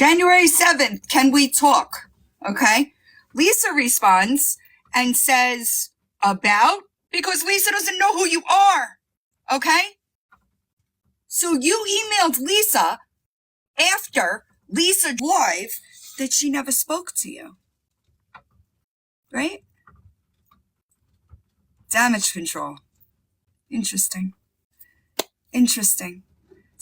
January 7th, can we talk? Okay. Lisa responds and says, about? Because Lisa doesn't know who you are. Okay. So you emailed Lisa after Lisa live that she never spoke to you. Right? Damage control. Interesting.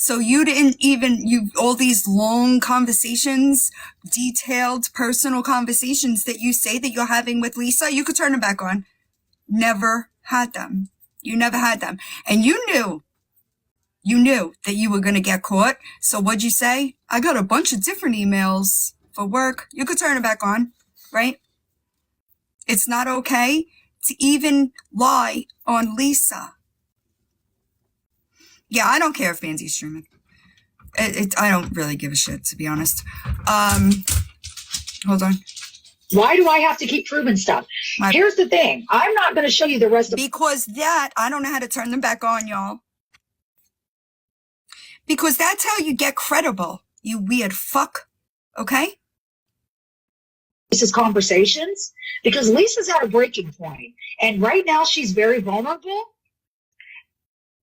So you didn't even, all these long conversations, detailed personal conversations that you say that you're having with Lisa, you could turn them back on. Never had them. You never had them. And you knew that you were going to get caught. So what'd you say? I got a bunch of different emails for work. You could turn it back on, right? It's not okay to even lie on Lisa. Yeah, I don't care if Mandy's streaming. I don't really give a shit, to be honest. Hold on. Why do I have to keep proving stuff? Here's the thing. I'm not going to show you the rest of... Because that, I don't know how to turn them back on, y'all. Because that's how you get credible, you weird fuck. Okay? Lisa's conversations. Because Lisa's at a breaking point. And right now she's very vulnerable.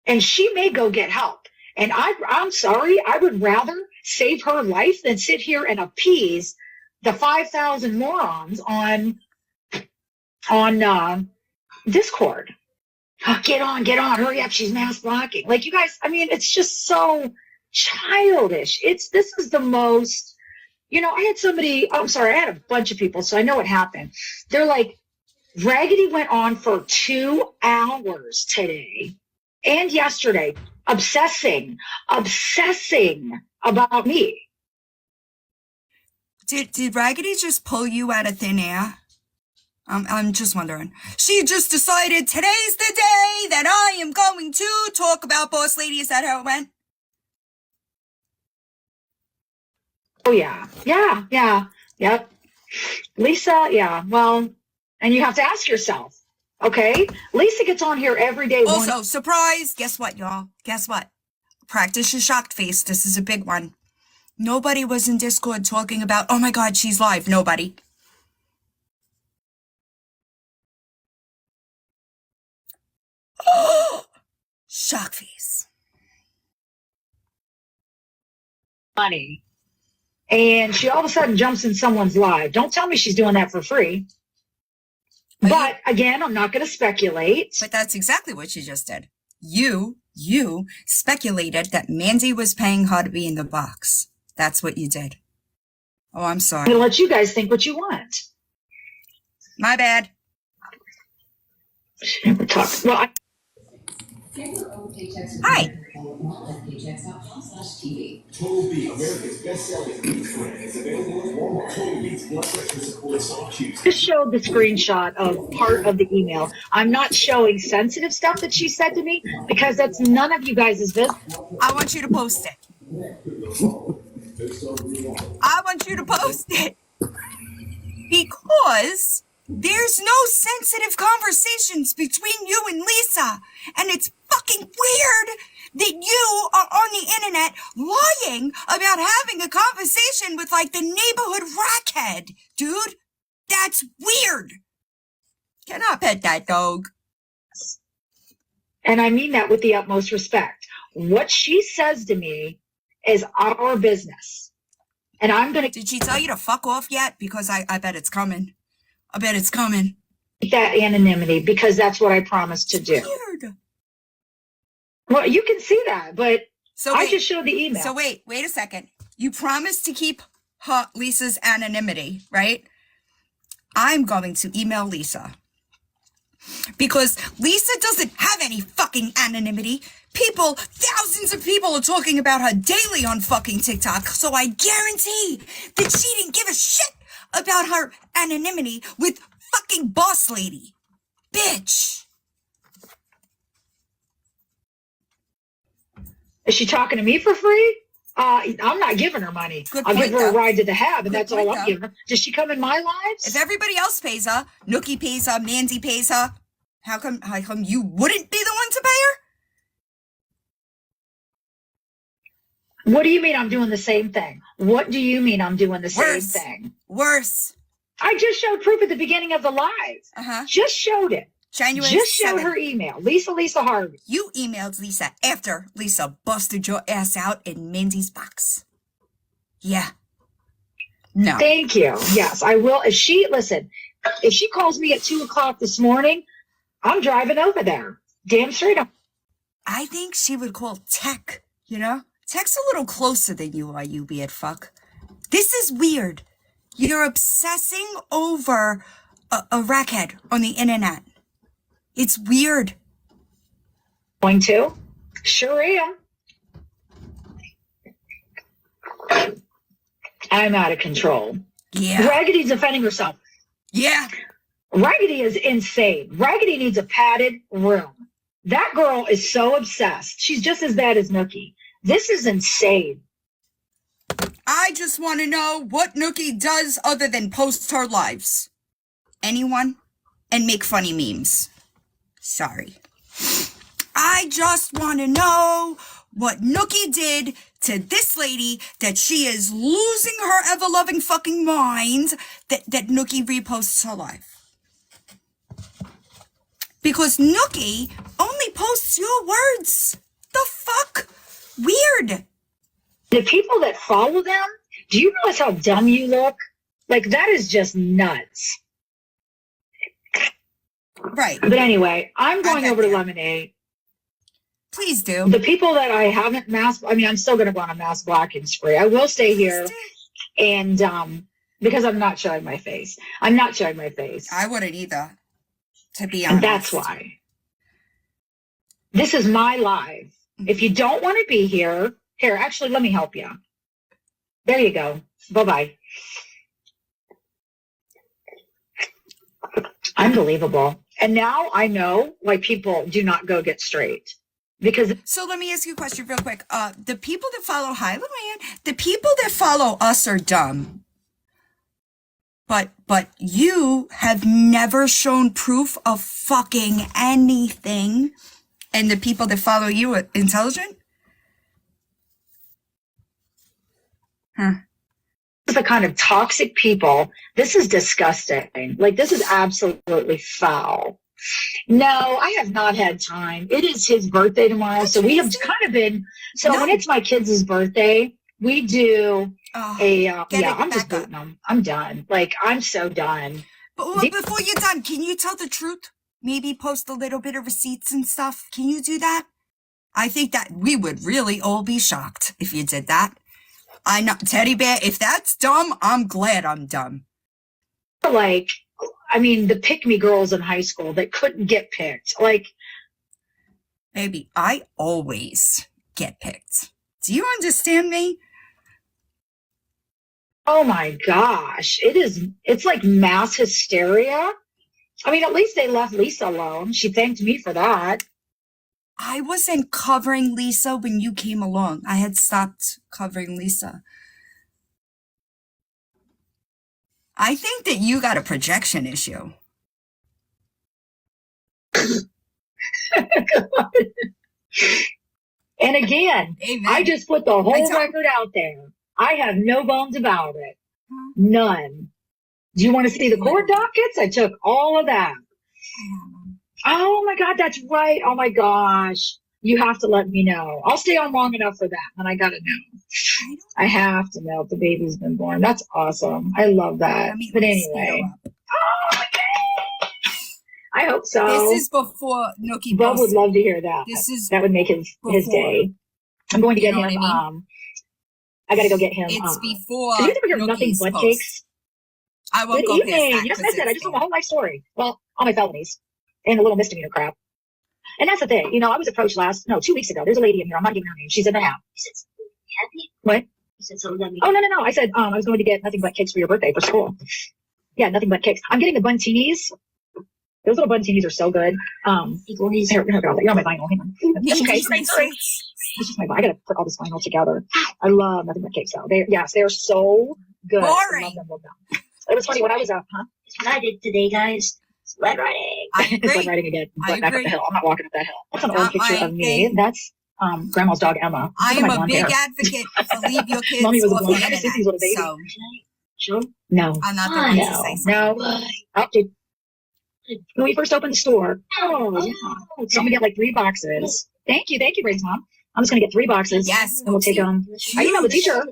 And she may go get help. And I'm sorry, I would rather save her life than sit here and appease the 5,000 morons on Discord. Oh, get on, hurry up, she's mass blocking. Like, you guys, I mean, it's just so childish. This is the most, I had somebody, I had a bunch of people, so I know what happened. They're like, Raggedy went on for 2 hours today and yesterday, obsessing about me. Did Raggedy just pull you out of thin air? I'm just wondering. She just decided today's the day that I am going to talk about Boss Lady. Is that how it went? Oh, yeah. Yep. Lisa, yeah. Well, and you have to ask yourself, okay? Lisa gets on here every day. Also, surprise. Guess what, y'all? Guess what? Practice your shocked face. This is a big one. Nobody was in Discord talking about, oh my God, she's live. Nobody. Oh, shock face. Money. And she all of a sudden jumps in someone's live. Don't tell me she's doing that for free. But again, I'm not going to speculate. But that's exactly what she just did. You speculated that Mandy was paying her to be in the box. That's what you did. Oh, I'm sorry. I'm going to let you guys think what you want. My bad. Never talk. Well, Hi. Just showed the screenshot of part of the email. I'm not showing sensitive stuff that she said to me because that's none of you guys' business. I want you to post it. I want you to post it. Because there's no sensitive conversations between you and Lisa. And it's fucking weird that you are on the internet lying about having a conversation with like the neighborhood rackhead, dude. That's weird. Cannot pet that dog. And I mean that with the utmost respect. What she says to me is our business. And I'm going to... Did she tell you to fuck off yet? Because I bet it's coming. I bet it's coming. That anonymity, because that's what I promised to do. Weird. Well, you can see that, but so I just showed the email. So wait a second. You promised to keep Lisa's anonymity, right? I'm going to email Lisa. Because Lisa doesn't have any fucking anonymity. Thousands of people are talking about her daily on fucking TikTok. So I guarantee that she didn't give a shit about her anonymity with fucking Boss Lady. Bitch. Is she talking to me for free? I'm not giving her money. I'll give her a ride to the hab, and that's all I'm giving her. Does she come in my lives? If everybody else pays her, Nookie pays her, Mandy pays her, how come you wouldn't be the one to pay her? What do you mean I'm doing the same thing? What do you mean I'm doing the same Worse. thing? Worse. I just showed proof at the beginning of the live. Uh-huh. Just showed it. January Just showed 7th. her email. Lisa Harvey. You emailed Lisa after Lisa busted your ass out in Mindy's box. Yeah. No. Thank you. Yes, I will. If she calls me at 2:00 this morning, I'm driving over there. Damn straight. I think she would call Tech, you know? Tech's a little closer than you are, you weird fuck. This is weird. You're obsessing over a rackhead on the internet. It's weird. Going to? Sure am. I'm out of control. Yeah. Raggedy's defending herself. Yeah. Raggedy is insane. Raggedy needs a padded room. That girl is so obsessed. She's just as bad as Nookie. This is insane. I just want to know what Nookie does other than post her lives. Anyone? And make funny memes. Sorry. I just want to know what Nookie did to this lady that she is losing her ever-loving fucking mind that Nookie reposts her life. Because Nookie only posts your words. The fuck? Weird. The people that follow them, do you realize how dumb you look? Like, that is just nuts. Right. But anyway, I'm going over to Lemonade. Please do. The people that I haven't I'm still going to go on a mass blocking spree. I will stay here. And because I'm not showing my face. I'm not showing my face. I wouldn't either, to be honest. And that's why. This is my live. If you don't want to be here, actually, let me help you. There you go. Bye-bye. Unbelievable. And now I know why people do not go get straight. Because so let me ask you a question real quick. The people that follow the people that follow us are dumb. But you have never shown proof of fucking anything. And the people that follow you are intelligent? Huh. the kind of toxic people. This is disgusting. Like, this is absolutely foul. No, I have not had time. It is his birthday tomorrow. So we have kind of been, when it's my kids' birthday, we do I'm just booting them. I'm done. Like, I'm so done. But before you're done, can you tell the truth? Maybe post a little bit of receipts and stuff. Can you do that? I think that we would really all be shocked if you did that. I know, Teddy Bear, if that's dumb, I'm glad I'm dumb. Like, I mean, the pick-me girls in high school that couldn't get picked. Like, baby, I always get picked. Do you understand me? Oh my gosh. It's like mass hysteria. I mean, at least they left Lisa alone. She thanked me for that. I wasn't covering Lisa when you came along. I had stopped covering Lisa. I think that you got a projection issue. And again, Amen. I just put the whole record out there. I have no bones about it. None. Do you want to see the court dockets? I took all of that. Oh my God, that's right. Oh my gosh. You have to let me know. I'll stay on long enough for that. And I got to know. I have to know if the baby's been born. That's awesome. I love that. But anyway. Oh, okay. I hope so. This is before Nookie Bob would love to hear that. That would make his day. I'm going to get him. I got to go get him. It's before. Did you ever hear nothing but cakes? I won't go past that. You just missed it. I just told my whole life story. Well, all my felonies and a little misdemeanor crap. And that's the thing. You know, I was approached 2 weeks ago. There's a lady in here. I'm not giving her name. She's in the house. You said something happy? What? You said something. Oh, no. I said I was going to get nothing but cakes for your birthday for school. Yeah, nothing but cakes. I'm getting the buntinis. Those little buntinis are so good. You're on my vinyl. Hang on. Okay, sorry. It's just my vinyl. I gotta put all this vinyl together. I love nothing but cakes though. They're so good. Boring. Love them. It was funny when I was up, It's what I did today, guys. Sled riding. I agree. Sled riding again. Back up the hill. I'm not walking up that hill. That's an old picture of me. grandma's dog Emma. I Look at am my a blonde big hair. advocate for leave your kids Mommy was a off the blonde. Ever since internet. he was a baby. So Can I show? No, I'm not the one to Why? say no, something. no. Dude, when we first opened the store, oh yeah. So I'm gonna get like 3 boxes. Thank you, Bray's mom. I'm just gonna get 3 boxes. Yes, And we'll take them. I emailed the teacher.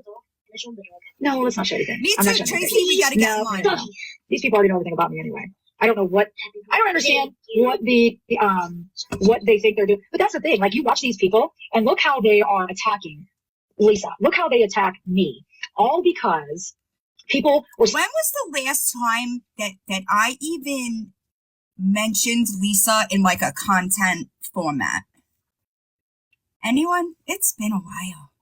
No, let's not show anything. Me I'm too, not showing Tracy. anything. We gotta get No, in line. no. These people already know everything about me anyway. I don't know what. I don't understand what what they think they're doing. But that's the thing. Like, you watch these people and look how they are attacking Lisa. Look how they attack me. All because people were. When was the last time that I even mentioned Lisa in like a content format? Anyone? It's been a while.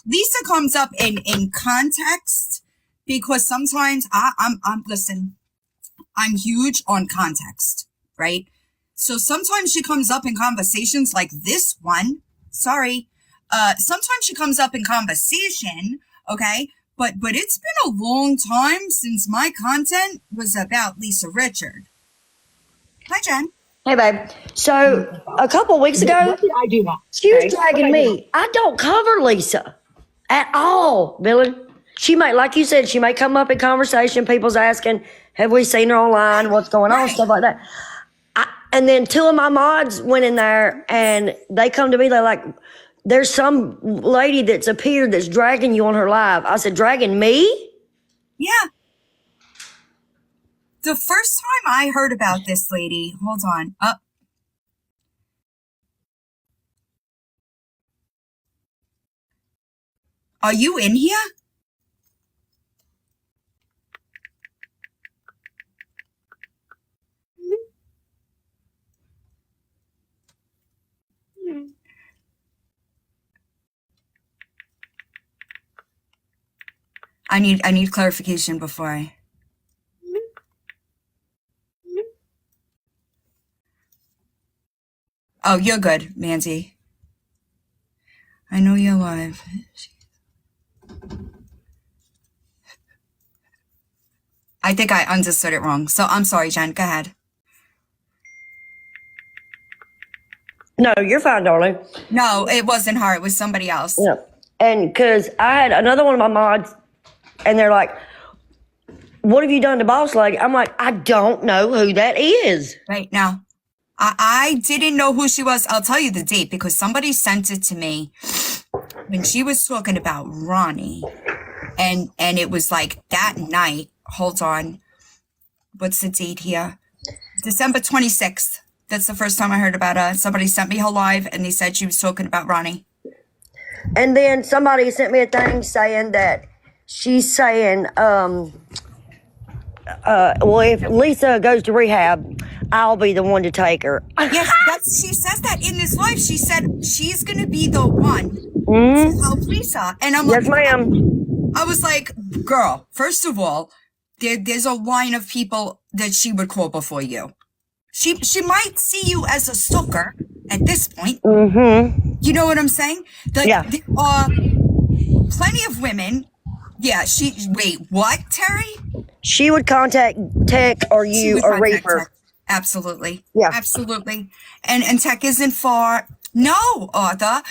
Lisa comes up in context because sometimes I'm listen, I'm huge on context, right? So sometimes she comes up in conversations like this one. Sorry. Sometimes she comes up in conversation, okay? But it's been a long time since my content was about Lisa Richard. Hi, Jen. Hey, babe. So a couple of weeks ago, What did I do wrong? she was Okay? dragging What did I do me. I don't cover Lisa at all, Billy. She may, like you said, she may come up in conversation. People's asking, have we seen her online? What's going on? Right. Stuff like that. And then 2 of my mods went in there and they come to me. They're like, there's some lady that's appeared that's dragging you on her live. I said, dragging me? Yeah. The first time I heard about this lady, hold on. Are you in here? I need clarification before I. Oh, you're good, Mandy. I know you're live. I think I understood it wrong. So I'm sorry, Jen. Go ahead. No, you're fine, darling. No, it wasn't her. It was somebody else. Yeah. And because I had another one of my mods and they're like, what have you done to Boss Lady? I'm like, I don't know who that is. Right now. I didn't know who she was. I'll tell you the date because somebody sent it to me when she was talking about Ronnie. And it was like that night. Hold on. What's the date here? December 26th. That's the first time I heard about her. Somebody sent me her live and they said she was talking about Ronnie. And then somebody sent me a thing saying that she's saying, well, if Lisa goes to rehab, I'll be the one to take her. Yes, she says that in this live. She said she's going to be the one to help Lisa. And I'm Yes, like, ma'am. I was like, girl, first of all, there's a line of people that she would call before you. She might see you as a stalker at this point. Mm-hmm. You know what I'm saying? Yeah. There are plenty of women. Yeah, wait, what, Terry? She would contact Tech or She you would or contact Reaper. Tech. Absolutely. Yeah. Absolutely. And Tech isn't far. No, Arthur.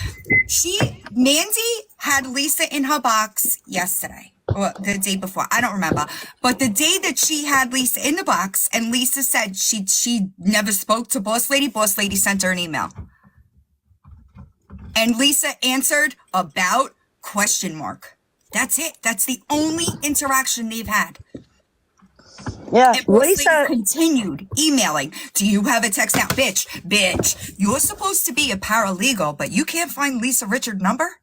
Mandy had Lisa in her box yesterday. Or the day before. I don't remember. But the day that she had Lisa in the box and Lisa said she never spoke to Boss Lady sent her an email. And Lisa answered about ? That's it. That's the only interaction they've had. Yeah. And Boss Lisa. Lady continued emailing. Do you have a text now? Bitch, you're supposed to be a paralegal, but you can't find Lisa Richard number?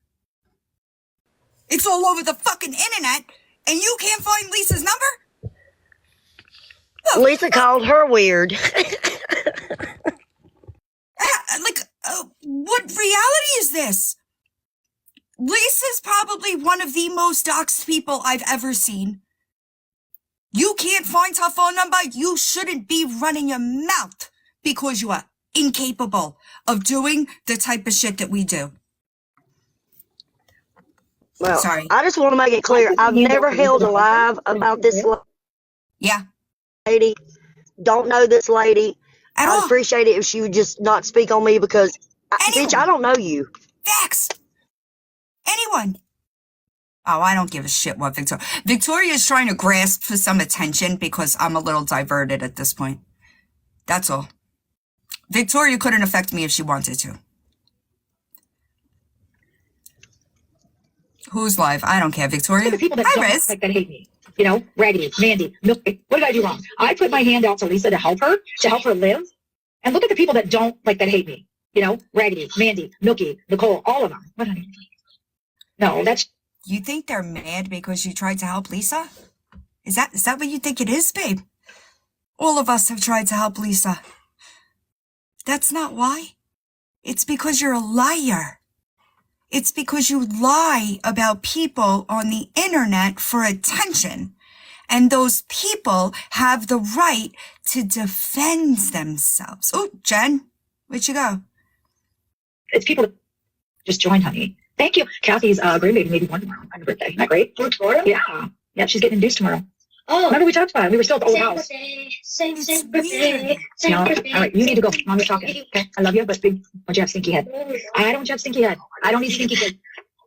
It's all over the fucking internet, and you can't find Lisa's number? Lisa called her weird. What reality is this? Lisa's probably one of the most doxed people I've ever seen. You can't find her phone number. You shouldn't be running your mouth because you are incapable of doing the type of shit that we do. Well, Sorry. I just want to make it clear. I've never held a live about this Yeah. lady. Don't know this lady. At I'd all. appreciate it if she would just not speak on me because Bitch, I don't know you. Facts. Anyone. Oh, I don't give a shit what Victoria is trying to grasp for some attention because I'm a little diverted at this point. That's all. Victoria couldn't affect me if she wanted to. Who's live? I don't care, Victoria. The people that Hi, don't Riz. like that hate me. You know, Raggedy, Mandy, Milky. What did I do wrong? I put my hand out to Lisa to help her live. And look at the people that don't like that hate me. You know, Raggedy, Mandy, Milky, Nicole, all of them. What did I do? No, that's. You think they're mad because you tried to help Lisa? Is that what you think it is, babe? All of us have tried to help Lisa. That's not why. It's because you're a liar. It's because you lie about people on the internet for attention. And those people have the right to defend themselves. Oh, Jen, where'd you go? It's people that just joined, honey. Thank you. Kathy's grandbaby maybe born tomorrow on her birthday. Isn't that great? Oh, tomorrow? Yeah. Yeah, she's getting induced tomorrow. Oh. Remember we talked about it? We were still at the old Same house. birthday. Same It's birthday. weird. Same No? birthday. All right, you need to go. Mommy's talking. Okay? I love you, but big, don't you have stinky head? I don't want you have stinky head. I don't need stinky head.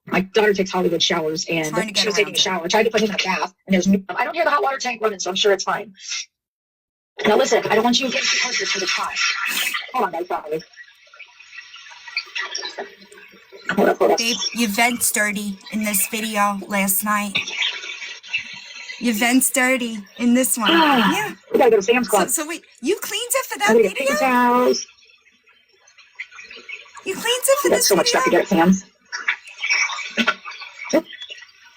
My daughter takes Hollywood showers, and Trying to get she was around taking a it. shower. I tried to put him in a bath, and I don't hear the hot water tank running, so I'm sure it's fine. Now listen, I don't want you getting too close to the pot. Hold on, guys. Sorry. Hold up. Babe, you vent dirty in this video last night. You vent dirty in this one. Yeah. We gotta go to Sam's Club. So wait, you cleaned it for I'm that gonna get paper video? towels. You cleaned it for That's this so much stuff to video? get at Sam's.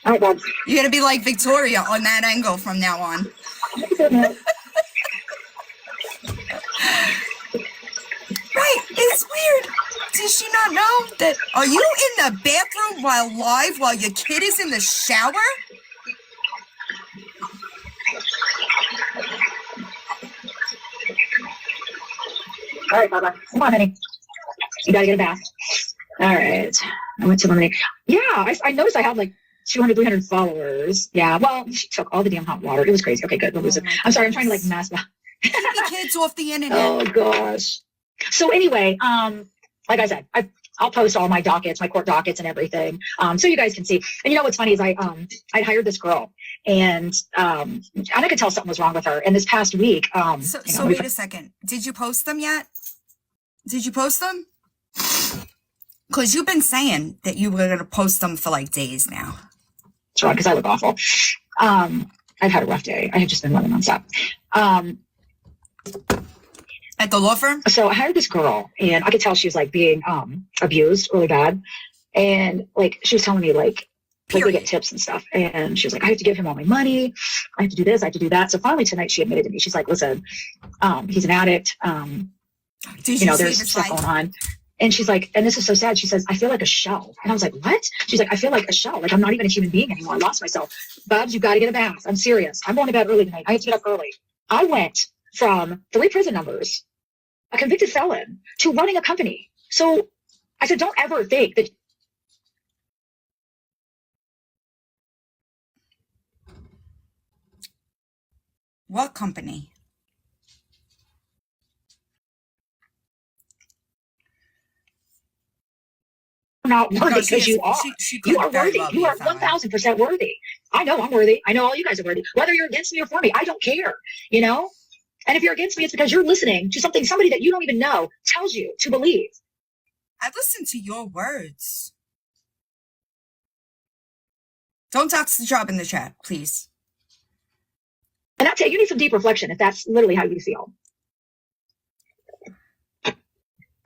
All right, Bob. You're gonna be like Victoria on that angle from now on. Right, it's weird. Does she not know that? Are you in the bathroom while your kid is in the shower? All right, Baba. Come on, honey. You gotta get a bath. All right. I went to lemonade. Yeah, I noticed I had like 200, 300 followers. Yeah, well, she took all the damn hot water. It was crazy. Okay, good. We'll lose it. my I'm sorry. I'm trying to goodness. like mask. Keep your kids off the internet. Oh gosh. So anyway, like I said, I'll post all my dockets, my court dockets and everything, so you guys can see. And you know what's funny is I hired this girl, and I could tell something was wrong with her. And this past week, So wait a second. Did you post them yet? Did you post them? Because you've been saying that you were gonna post them for like days now. That's wrong because I look awful. I've had a rough day. I have just been running nonstop. At the law firm? So I hired this girl, and I could tell she was like being abused really bad, and like she was telling me like we get tips and stuff, and she was like, I have to give him all my money, I have to do this, I have to do that. So finally tonight she admitted to me, she's like, listen, he's an addict, Did you know, see there's the stuff slide? going on. And she's like, and this is so sad, she says, I feel like a shell. And I was like, what? She's like, I feel like a shell, like I'm not even a human being anymore, I lost myself. Bubs, you've got to get a bath, I'm serious, I'm going to bed early tonight, I have to get up early. I went from 3 prison numbers, a convicted felon, to running a company. So I said, don't ever think that. What company? Not worthy No, she because is- you are. she You could are very worthy. well You be a are felon. 1,000% worthy. I know I'm worthy. I know all you guys are worthy. Whether you're against me or for me, I don't care. You know? And if you're against me, it's because you're listening to somebody that you don't even know tells you to believe. I listen to your words. Don't tox the job in the chat, please. And I'll tell you, you need some deep reflection if that's literally how you feel.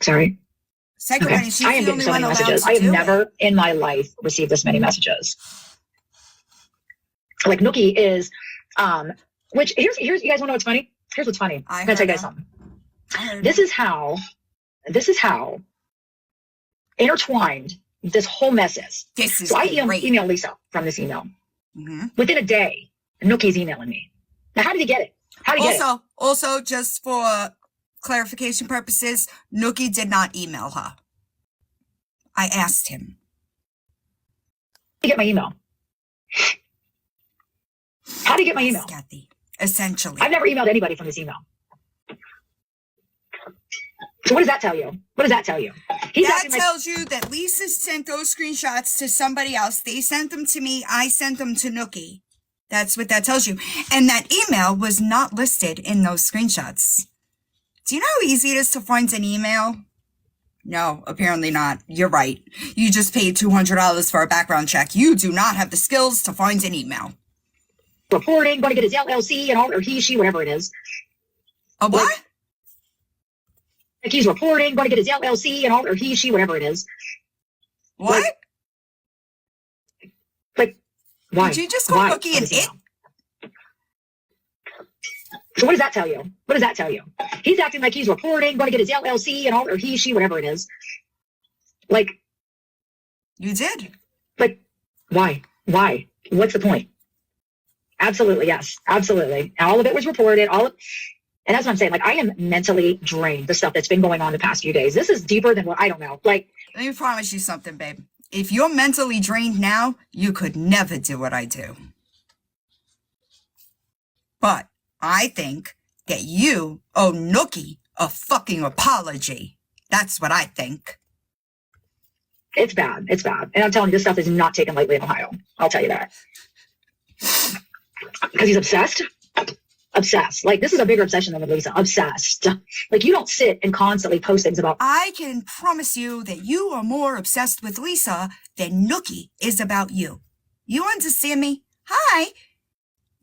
Sorry. Psycho Okay. Bunny, she's I am the getting only so one many allowed messages. to I have do never it. in my life received this many messages. Like Nookie is, which here's you guys want to know what's funny? Here's what's funny. I'm gonna tell you guys something. This is how intertwined this whole mess is. This is So I great. emailed Lisa from this email. Mhm. Within a day, Nookie's emailing me. Now, how did he get it? How did he get it? Also, just for clarification purposes, Nookie did not email her. I asked him. How did he get my email? How did he get my Yes, email? Kathy. Essentially. I've never emailed anybody from this email. So what does that tell you? What does that tell you? That tells you that Lisa sent those screenshots to somebody else. They sent them to me. I sent them to Nookie. That's what that tells you. And that email was not listed in those screenshots. Do you know how easy it is to find an email? No, apparently not. You're right. You just paid $200 for a background check. You do not have the skills to find an email. Reporting, going to get his LLC and all, or he, she, whatever it is. A what? Like he's reporting, going to get his LLC and all, or he, she, whatever it is. What? Like why? Did you just call Nookie an it? So what does that tell you? What does that tell you? He's acting like he's reporting, going to get his LLC and all, or he, she, whatever it is. Like. You did. Like, why? Why? What's the point? Absolutely, yes. Absolutely. All of it was reported. And that's what I'm saying. Like, I am mentally drained, the stuff that's been going on the past few days. This is deeper than what, I don't know. Like. Let me promise you something, babe. If you're mentally drained now, you could never do what I do. But I think that you owe Nookie a fucking apology. That's what I think. It's bad. It's bad. And I'm telling you, this stuff is not taken lightly in Ohio. I'll tell you that. Because he's obsessed. Obsessed. Like, this is a bigger obsession than with Lisa. Obsessed. Like, you don't sit and constantly post things about. I can promise you that you are more obsessed with Lisa than Nookie is about you. You understand me? Hi.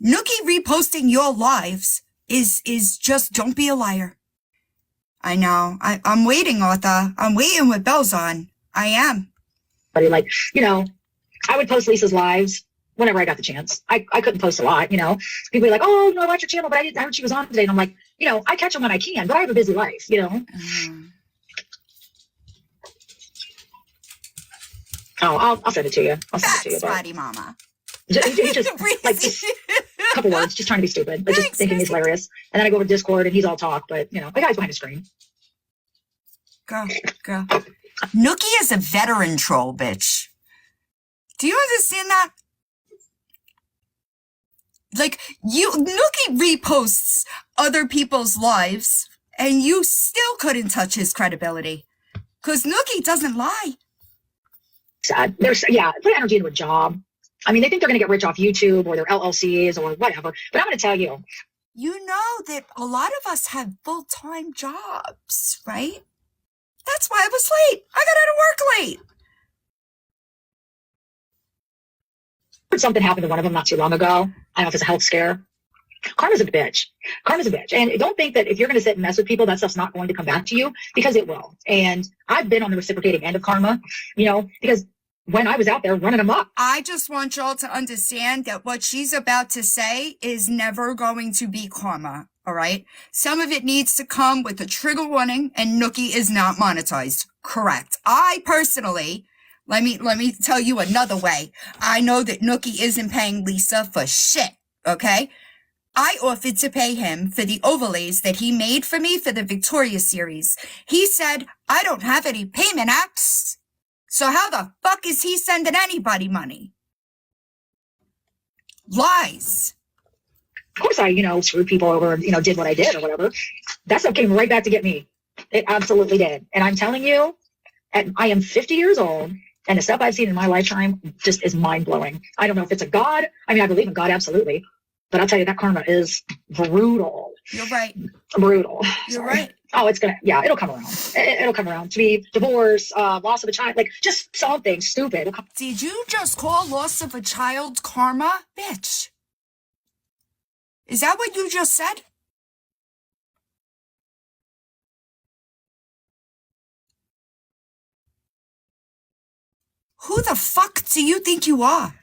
Nookie reposting your lives is just don't be a liar. I know. I'm waiting, Arthur. I'm waiting with bells on. I am. But like, you know, I would post Lisa's lives whenever I got the chance. I couldn't post a lot, you know. People are like, oh, no, I watched your channel, but I heard she was on today. And I'm like, you know, I catch them when I can, but I have a busy life, you know. Oh, I'll send it to you. I'll send it to you. Spotty mama. He just like just a couple words, just trying to be stupid, but just thinking he's hilarious. And then I go over to Discord and he's all talk, but you know, the guy's behind the screen. Go. Nookie is a veteran troll, bitch. Do you understand that? Like, Nookie reposts other people's lives, and you still couldn't touch his credibility. Because Nookie doesn't lie. Sad. Put energy into a job. I mean, they think they're going to get rich off YouTube or their LLCs or whatever. But I'm going to tell you. You know that a lot of us have full-time jobs, right? That's why I was late. I got out of work late. Something happened to one of them not too long ago. I don't know if it's a health scare. Karma's a bitch. And don't think that if you're going to sit and mess with people, that stuff's not going to come back to you, because it will. And I've been on the reciprocating end of karma, you know, because when I was out there running them up. I just want y'all to understand that what she's about to say is never going to be karma. All right. Some of it needs to come with a trigger warning, and Nookie is not monetized. Correct. I personally, let me tell you another way. I know that Nookie isn't paying Lisa for shit. Okay. I offered to pay him for the overlays that he made for me for the Victoria series. He said, I don't have any payment apps. So how the fuck is he sending anybody money? Lies. Of course I, screwed people over and, did what I did or whatever. That stuff came right back to get me. It absolutely did. And I'm telling you, I am 50 years old, and the stuff I've seen in my lifetime just is mind-blowing. I don't know if it's a God. I mean, I believe in God, absolutely. But I'll tell you, that karma is brutal. You're right. Brutal. You're right. Oh, it'll come around. It'll come around. To be divorce, loss of a child, like just something stupid. Did you just call loss of a child karma? Bitch. Is that what you just said? Who the fuck do you think you are?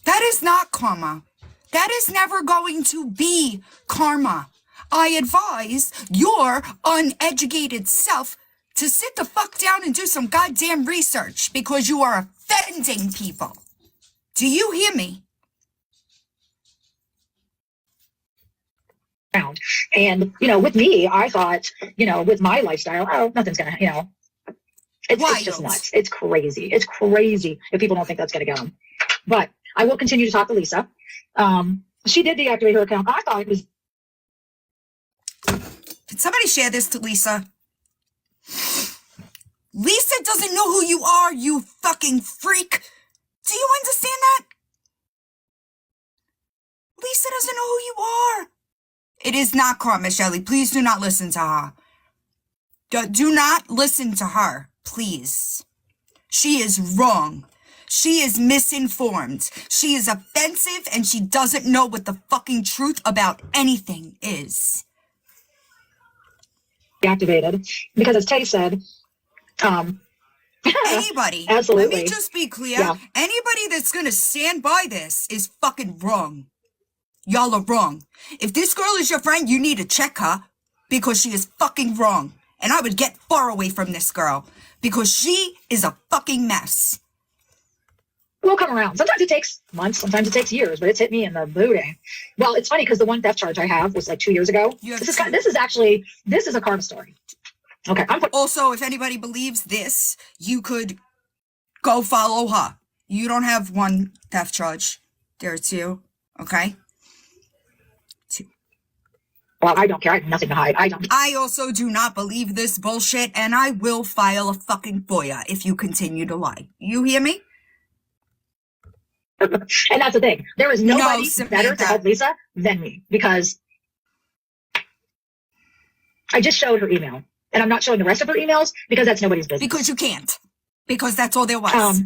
That is not karma. That is never going to be karma. I advise your uneducated self to sit the fuck down and do some goddamn research, because you are offending people. Do you hear me? And, with me, I thought, with my lifestyle, nothing's going to, it's just nuts. It's crazy. It's crazy if people don't think that's going to get them. But I will continue to talk to Lisa. She did deactivate her account. I thought it was. Could somebody share this to Lisa? Lisa doesn't know who you are, you fucking freak. Do you understand that? Lisa doesn't know who you are. It is not karma, Shelley. Please do not listen to her. Do not listen to her, please. She is wrong. She is misinformed. She is offensive, and she doesn't know what the fucking truth about anything is. Activated because, as Tay said, anybody, absolutely. Let me just be clear. Yeah. Anybody that's gonna stand by this is fucking wrong. Y'all are wrong. If this girl is your friend, you need to check her because she is fucking wrong. And I would get far away from this girl because she is a fucking mess. We'll come around. Sometimes it takes months, sometimes it takes years, but it's hit me in the booty. Well, it's funny because the one theft charge I have was like 2 years ago. This is a karma story. Okay. Also, if anybody believes this, you could go follow her. You don't have one theft charge. There are two. Okay? Two. Well, I don't care. I have nothing to hide. I also do not believe this bullshit, and I will file a fucking FOIA if you continue to lie. You hear me? And that's the thing. There is nobody better to Samantha. help Lisa than me because I just showed her email. And I'm not showing the rest of her emails because that's nobody's business. Because you can't. Because that's all there was.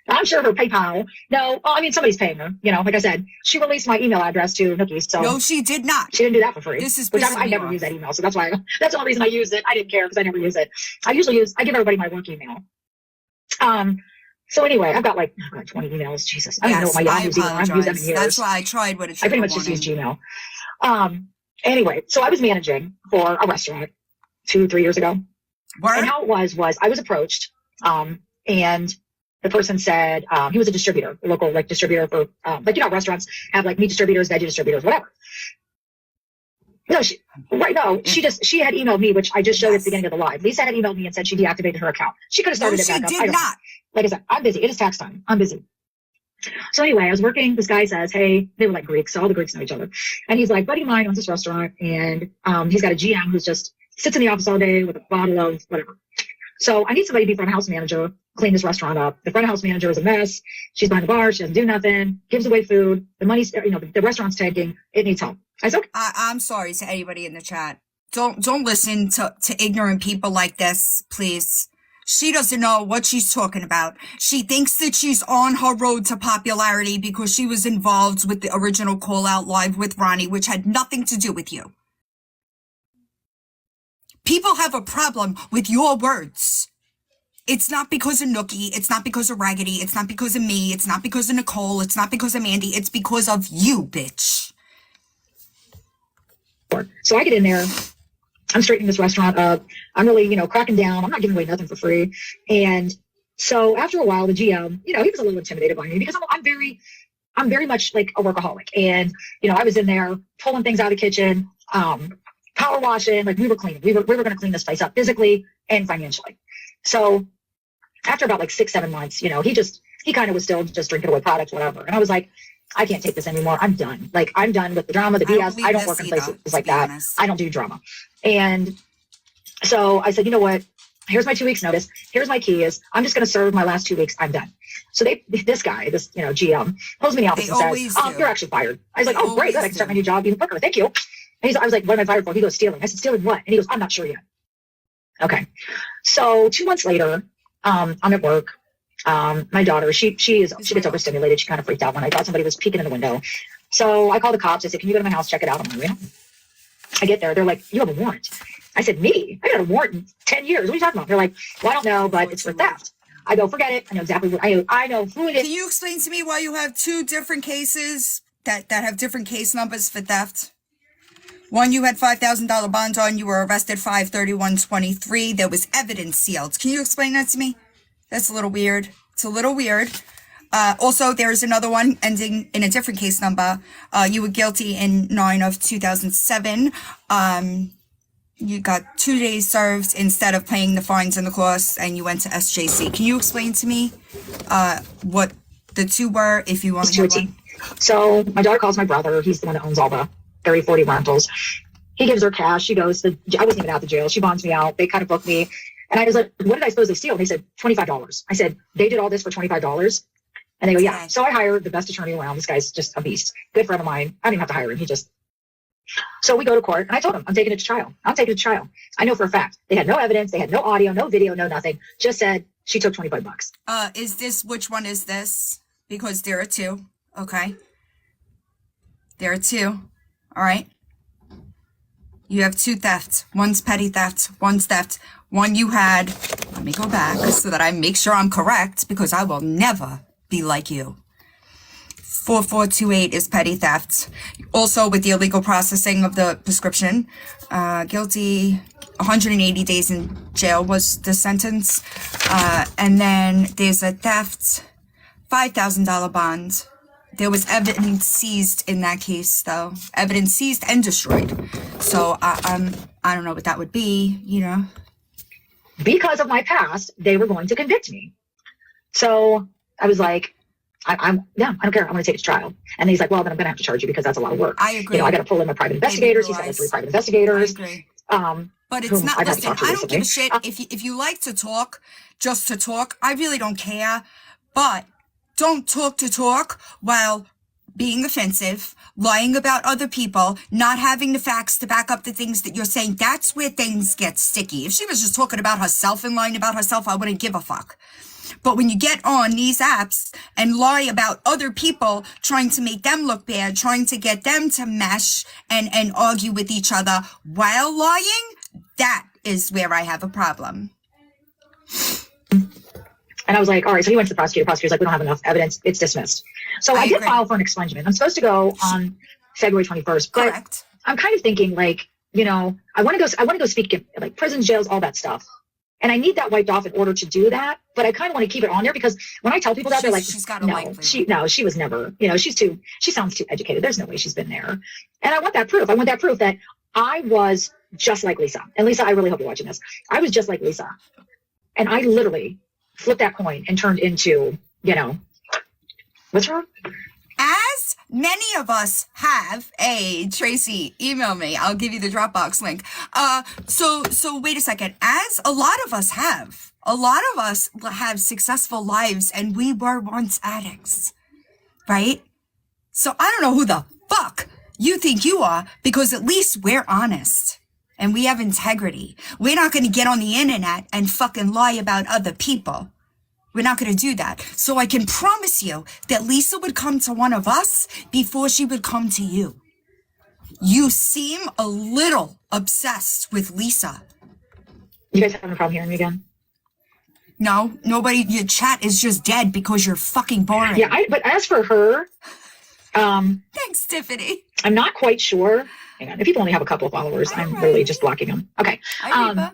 I'm sure her PayPal. No, I mean, somebody's paying her. You know, like I said, she released my email address to Nookie. So No, she did not. She didn't do that for free. This is which pissing I me never off. use that email. So that's why, that's the only reason I use it. I didn't care because I never use it. I give everybody my work email. So anyway, I've got like 20 emails. Jesus. I don't know what my Yahoo's email. I haven't used them in years. That's why I tried with it. I pretty much just use Gmail. Anyway, so I was managing for a restaurant 2-3 years ago. Word? And how it was I was approached, and the person said, he was a distributor, a local like distributor for, like, you know, restaurants have like meat distributors, veggie distributors, whatever. No, she had emailed me, which I just showed at the beginning of the live. Lisa had emailed me and said she deactivated her account. She could have started it back up. She did not. Like I said, I'm busy. It is tax time. I'm busy. So anyway, I was working. This guy says, hey, they were like Greeks, so all the Greeks know each other. And he's like, buddy of mine owns this restaurant, and he's got a GM who's just sits in the office all day with a bottle of whatever. So I need somebody to be front of house manager, clean this restaurant up. The front of house manager is a mess. She's behind the bar. She doesn't do nothing, gives away food. The money's, you know, the restaurant's tanking. It needs help. I said, okay. I'm sorry to anybody in the chat. Don't listen to ignorant people like this, please. She doesn't know what she's talking about. She thinks that she's on her road to popularity because she was involved with the original Call Out Live with Ronnie, which had nothing to do with you. People have a problem with your words. It's not because of Nookie. It's not because of Raggedy. It's not because of me. It's not because of Nicole. It's not because of Mandy. It's because of you, bitch. So I get in there. I'm straightening this restaurant up. I'm really, you know, cracking down. I'm not giving away nothing for free. And so after a while, the GM, you know, he was a little intimidated by me because I'm very much like a workaholic. And, you know, I was in there pulling things out of the kitchen, power washing, like we were cleaning. We were going to clean this place up physically and financially. So after about like 6-7 months, you know, he kind of was still just drinking away products, whatever. And I was like, I can't take this anymore. I'm done. Like, I'm done with the drama, the BS. I don't work in places like that. I don't do drama. And so I said, you know what? Here's my 2 weeks notice. Here's my keys. I'm just going to serve my last 2 weeks. I'm done. So this guy, you know, GM, pulls me in the office and says, you're actually fired. I was like, oh, great. Good. I can start my new job even quicker. Thank you. And I was like, what am I fired for? He goes, stealing. I said, stealing what? And he goes, I'm not sure yet. Okay. So 2 months later, I'm at work. My daughter, she gets overstimulated. She kind of freaked out when I thought somebody was peeking in the window. So I called the cops. I said, can you go to my house, check it out? I'm on my way home. I get there. They're like, you have a warrant. I said, me? I got a warrant in 10 years. What are you talking about? They're like, well, I don't know, but it's for theft. I go, forget it. I know exactly what I know who it is. Can you explain to me why you have two different cases that have different case numbers for theft? One, you had $5,000 bond on. You were arrested 5/31/23. There was evidence sealed. Can you explain that to me? That's a little weird. It's a little weird. Also, there's another one ending in a different case number. You were guilty in 9/2007. You got 2 days served instead of paying the fines and the costs, and you went to SJC. Can you explain to me what the two were, if you only have one? So my daughter calls my brother. He's the one that owns all the 30-40 rentals. He gives her cash. She goes, I wasn't even out the jail. She bonds me out. They kind of booked me. And I was like, what did I suppose they steal? And they said, $25. I said, they did all this for $25? And they go, yeah. So I hired the best attorney around. This guy's just a beast. Good friend of mine. I didn't have to hire him. So we go to court, and I told him, I'm taking it to trial. I know for a fact. They had no evidence. They had no audio, no video, no nothing. Just said she took $25. Which one is this? Because there are two. Okay. There are two. All right. You have two thefts. One's petty theft. One's theft. One you had. Let me go back so that I make sure I'm correct, because I will never be like you. 4428 is petty theft. Also with the illegal processing of the prescription. Guilty, 180 days in jail was the sentence. And then there's a theft, $5,000 bond. There was evidence seized in that case, though. Evidence seized and destroyed. So I don't know what that would be, you know. Because of my past, they were going to convict me. So I was like, I don't care. I'm going to take it to trial. And he's like, well, then I'm going to have to charge you because that's a lot of work. I agree. You know, I got to pull in my private investigators. He's got 3 private investigators. I agree. But it's not, listen, I don't give a shit. If you like to talk, just to talk, I really don't care. But don't talk to talk while being offensive, lying about other people, not having the facts to back up the things that you're saying. That's where things get sticky. If she was just talking about herself and lying about herself, I wouldn't give a fuck. But when you get on these apps and lie about other people, trying to make them look bad, trying to get them to mesh and argue with each other while lying, that is where I have a problem. And I was like, all right, so he went to the prosecutor. Prosecutor's like, we don't have enough evidence. It's dismissed. So I did file for an expungement. I'm supposed to go on February 21st. But correct. I'm kind of thinking, like, you know, I want to go speak at like prisons, jails, all that stuff. And I need that wiped off in order to do that. But I kind of want to keep it on there because when I tell people that, they're like, no, she was never, you know, she sounds too educated. There's no way she's been there. And I want that proof. I want that proof that I was just like Lisa. And Lisa, I really hope you're watching this. I was just like Lisa. And I literally flipped that coin and turned into, you know, what's wrong? As many of us have, Tracy, email me. I'll give you the Dropbox link. So wait a second. As a lot of us have successful lives, and we were once addicts, right? So I don't know who the fuck you think you are, because at least we're honest and we have integrity. We're not going to get on the internet and fucking lie about other people. We're not going to do that. So I can promise you that Lisa would come to one of us before she would come to you. You seem a little obsessed with Lisa. You guys having a problem hearing me again? No, nobody. Your chat is just dead because you're fucking boring. Yeah, but as for her, thanks, Tiffany. I'm not quite sure. Hang on, if people only have a couple of followers, I'm really just blocking them. Okay. I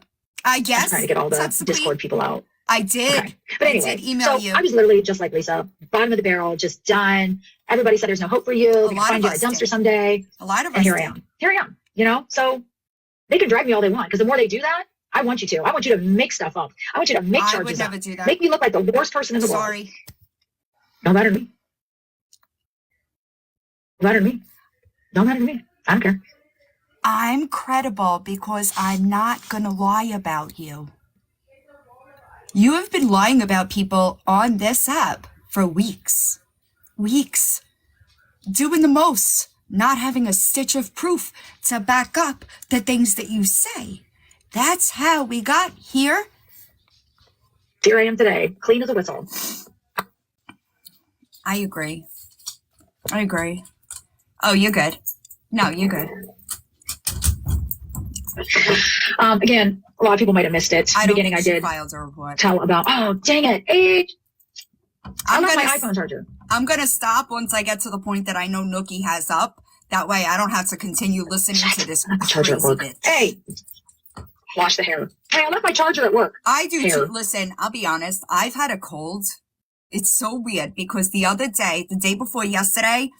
guess. I'm trying to get all the Discord people out. I did. Okay. But anyway, I did email you. I was literally just like Lisa, bottom of the barrel, just done. Everybody said there's no hope for you. They're gonna find you at a dumpster someday. A lot of us. And here I am. Here I am. You know, so they can drag me all they want, because the more they do that, I want you to. I want you to make stuff up. I want you to make charges. I would never do that. Make me look like the worst person in the world. Sorry. Don't matter to me. Don't matter to me. Don't matter to me. I don't care. I'm credible because I'm not gonna lie about you. You have been lying about people on this app for weeks. Weeks. Doing the most. Not having a stitch of proof to back up the things that you say. That's how we got here. Here I am today, clean as a whistle. I agree. Oh, you're good. No, you're good. Again, a lot of people might have missed it. In the beginning, I did tell about, oh, dang it, age. I left my iPhone charger. I'm going to stop once I get to the point that I know Nookie has up. That way I don't have to continue listening to this charger at work. Hey, wash the hair. Hey, I left my charger at work. I do too. Listen, I'll be honest. I've had a cold. It's so weird because the other day, the day before yesterday,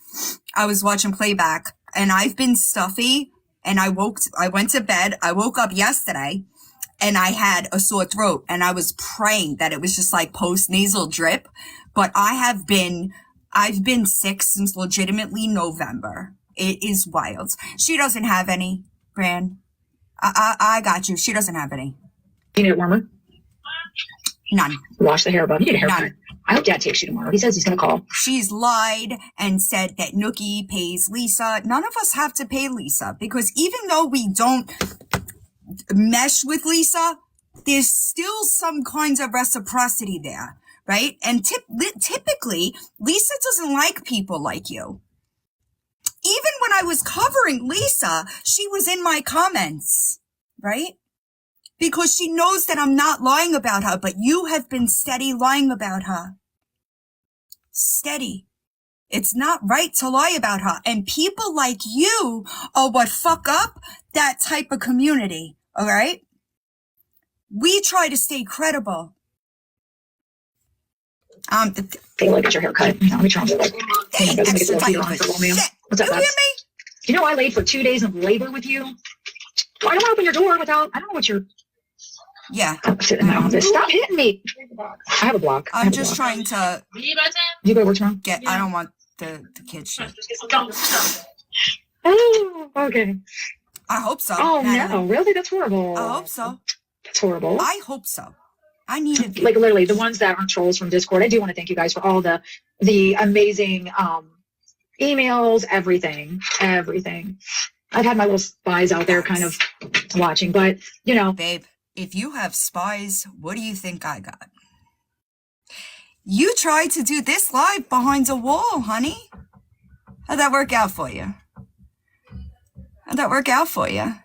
I was watching playback and I've been stuffy. And I went to bed. I woke up yesterday and I had a sore throat and I was praying that it was just like post-nasal drip. But I've been sick since legitimately November. It is wild. She doesn't have any, Bran. I got you. She doesn't have any. You need it warmer? None. Wash the hair above. You need a haircut. None. I hope Dad takes you tomorrow. He says he's going to call. She's lied and said that Nookie pays Lisa. None of us have to pay Lisa because even though we don't mesh with Lisa, there's still some kinds of reciprocity there, right? And typically, Lisa doesn't like people like you. Even when I was covering Lisa, she was in my comments, right? Because she knows that I'm not lying about her, but you have been steady lying about her. Steady. It's not right to lie about her. And people like you are what fuck up that type of community, all right? We try to stay credible. Take a look at your haircut. Let me try to like, Extra type of shit. What's up, You hear Babs? me? You know I laid for 2 days of labor with you? Well, I don't want to open your door without, I don't know what you're Yeah. sitting in my office. Stop hitting me. I have a block. I'm just trying to You go to work tomorrow? get, I don't want the kids shit. Oh, okay. I hope so. Oh, Natalie. no. Really? That's horrible. I hope so. That's horrible. I hope so. I needed Like literally the ones that aren't trolls from Discord. I do want to thank you guys for all the amazing emails, everything. I've had my little spies out there kind of watching, but you know, Babe, if you have spies, what do you think I got? You tried to do this live behind a wall, honey. How'd that work out for you?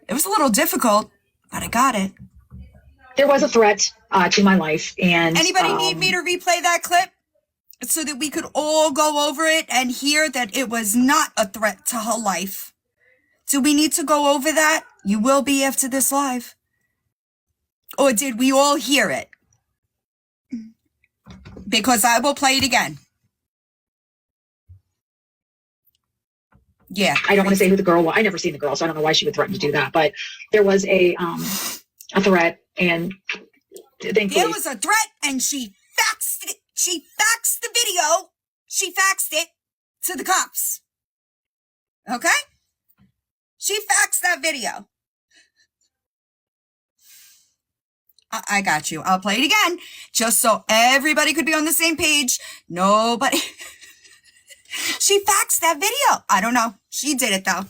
It was a little difficult, but I got it. there was a threat to my life, and Anybody need me to replay that clip so that we could all go over it and hear that it was not a threat to her life? Do we need to go over that? You will be after this live. Or did we all hear it? Because I will play it again. Yeah. I don't want to say who the girl was. I never seen the girl, so I don't know why she would threaten to do that. But there was a threat, and thankfully, There was a threat and she faxed it. She faxed the video. She faxed it to the cops. Okay? She faxed that video. I got you. I'll play it again just so everybody could be on the same page. Nobody. She faxed that video. I don't know. She did it though.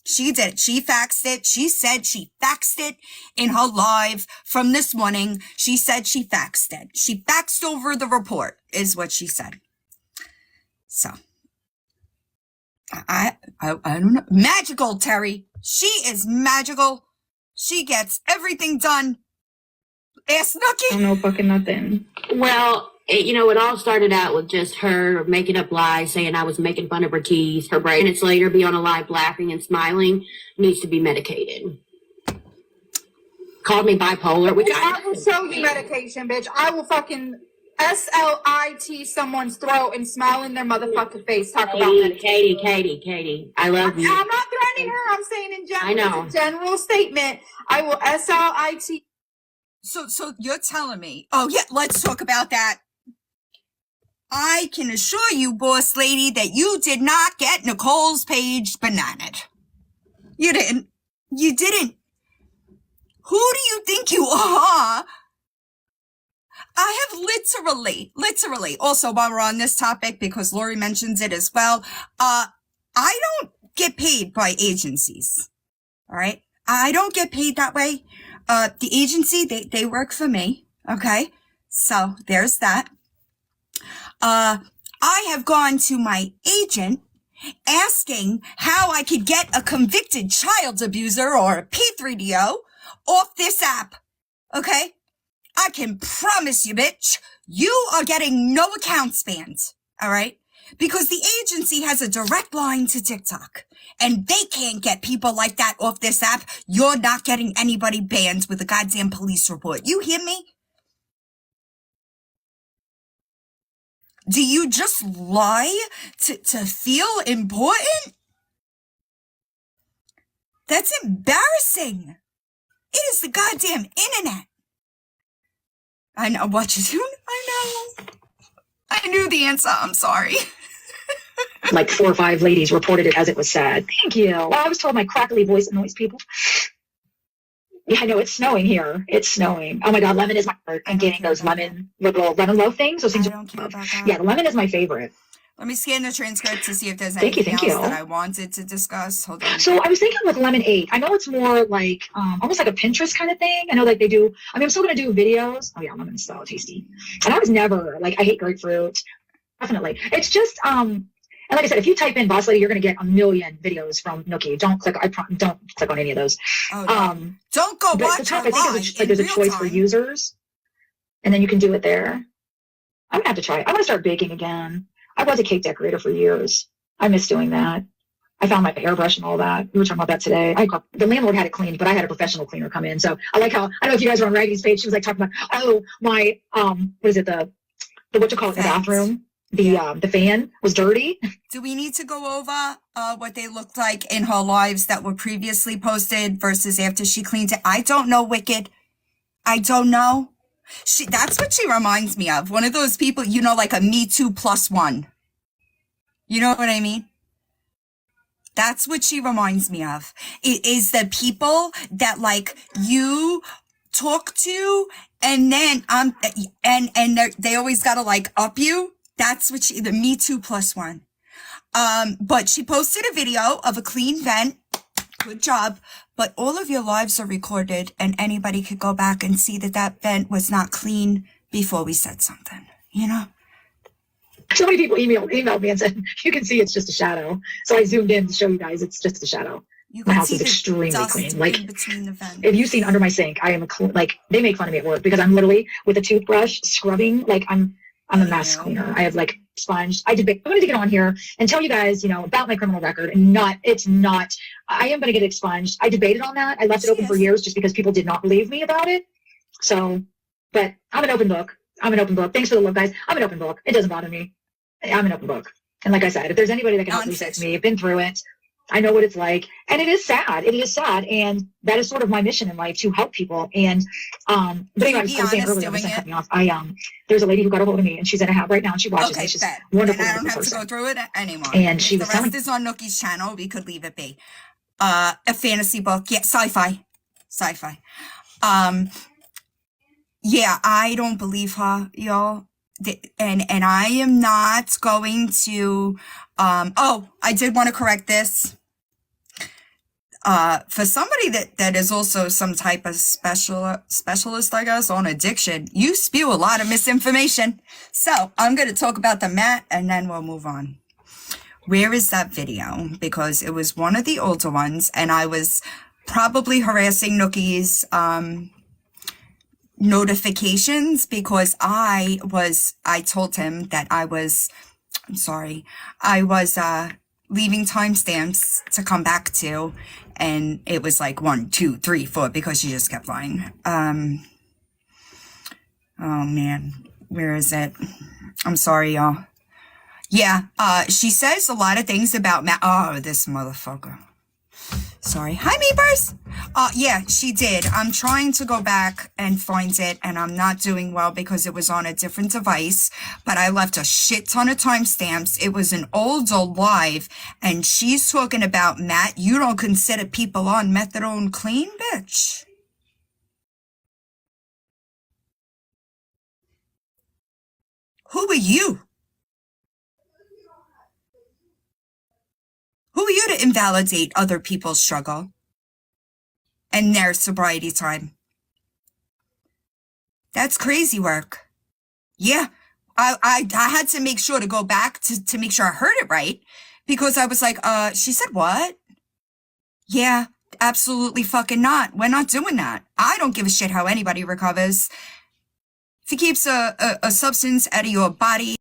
She did it. She faxed it. She said she faxed it in her live from this morning. She said she faxed it. She faxed over the report is what she said. So I don't know. Magical, Terry. She is magical. She gets everything done. Ask Nookie. I don't know fucking nothing. Well, it all started out with just her making up lies, saying I was making fun of her teeth. Her brain minutes later be on a live laughing and smiling, needs to be medicated. Called me bipolar, which I will show you medication, bitch. I will fucking SLIT someone's throat and smile in their motherfucking face. Talk about medication. Katie. I love you. I'm not threatening her. I'm saying in general. I know. It's a general statement. I will SLIT. So you're telling me, oh yeah, let's talk about that. I can assure you, boss lady, that you did not get Nicole's page bananaed. You didn't. You didn't. Who do you think you are? I have literally, also while we're on this topic, because Lori mentions it as well, I don't get paid by agencies. All right? I don't get paid that way. The agency, they work for me. Okay? So there's that. I have gone to my agent asking how I could get a convicted child abuser or a P3DO off this app. Okay? I can promise you, bitch, you are getting no accounts banned. All right? Because the agency has a direct line to TikTok and they can't get people like that off this app. You're not getting anybody banned with a goddamn police report. You hear me? Do you just lie to feel important? That's embarrassing. It is the goddamn internet. I know. Watch it soon. I know. I knew the answer. I'm sorry. Like 4 or 5 ladies reported it as it was said. Thank you. Well, I was told my crackly voice annoys people. Yeah, I know it's snowing here. It's snowing. Oh my God, lemon is my favorite. I'm getting those little lemon loaf things. Those things. I don't care about that. Yeah, the lemon is my favorite. Let me scan the transcript to see if there's Thank you, anything thank else you. that I wanted to discuss. Hold on. So I was thinking with lemonade. I know it's more like almost like a Pinterest kind of thing. I know like they do. I mean, I'm still gonna do videos. Oh yeah, lemon's so tasty. And I was never like I hate grapefruit. Definitely. It's just and like I said, if you type in boss lady, you're gonna get a million videos from Nookie. Don't click. Don't click on any of those. Oh, no. Don't go But watch the top, her I think, live is like there's a in real choice for time. users, and then you can do it there. I'm gonna have to try it. I want to start baking again. I was a cake decorator for years. I miss doing that. I found my airbrush and all that. We were talking about that today. The landlord had it cleaned, but I had a professional cleaner come in. So I like how, I don't know if you guys were on Raggy's page. She was like talking about, oh, my, what is it? The what you call it in the bathroom? The fan was dirty. Do we need to go over what they looked like in her lives that were previously posted versus after she cleaned it? I don't know, Wicked. I don't know. That's what she reminds me of. One of those people, you know, like a Me Too +1. You know what I mean? That's what she reminds me of. It is the people that like you talk to and then and they always gotta like up you. That's what the Me Too +1. But she posted a video of a clean vent. Good job. But all of your lives are recorded and anybody could go back and see that that vent was not clean before we said something, you know? So many people emailed me and said, you can see it's just a shadow. So I zoomed in to show you guys it's just a shadow. My house is extremely clean. Like, between the vents. if you've seen under my sink, I am like, they make fun of me at work because I'm literally with a toothbrush scrubbing. Like I'm a mess cleaner. I have like sponge. I wanted to get on here and tell you guys, you know, about my criminal record and I am going to get expunged. I debated on that. I left it open for years just because people did not believe me about it. So, but I'm an open book. Thanks for the love, guys. I'm an open book. It doesn't bother me. I'm an open book. And like I said, if there's anybody that can help research me, I've been through it. I know what it's like. And it is sad. It is sad. And that is sort of my mission in life, to help people. And, but anyway, I was saying earlier, cut me off. There's a lady who got a hold of me and she's in a house right now and she watches me. She's wonderful. And I don't have to go through it anymore. And she was the rest is on Nookie's channel. We could leave it be. A fantasy book. Yeah. Sci-fi. Yeah, I don't believe her, y'all. And I am not going to, I did want to correct this. For somebody that is also some type of specialist, I guess, on addiction, you spew a lot of misinformation. So I'm going to talk about the mat and then we'll move on. Where is that video? Because it was one of the older ones and I was probably harassing Nookie's, notifications because I told him that I was leaving timestamps to come back to, and it was like 1, 2, 3, 4 because she just kept lying. Oh man, where is it? I'm sorry, y'all. Yeah, she says a lot of things about this motherfucker. Sorry. Hi, Meepers. Yeah, she did. I'm trying to go back and find it, and I'm not doing well because it was on a different device, but I left a shit ton of timestamps. It was an older live, and she's talking about, Matt, you don't consider people on methadone clean, bitch. Who are you? Who are you to invalidate other people's struggle and their sobriety time? That's crazy work. Yeah, I had to make sure to go back to make sure I heard it right because I was like, she said what? Yeah, absolutely fucking not. We're not doing that. I don't give a shit how anybody recovers. If it keeps a substance out of your body,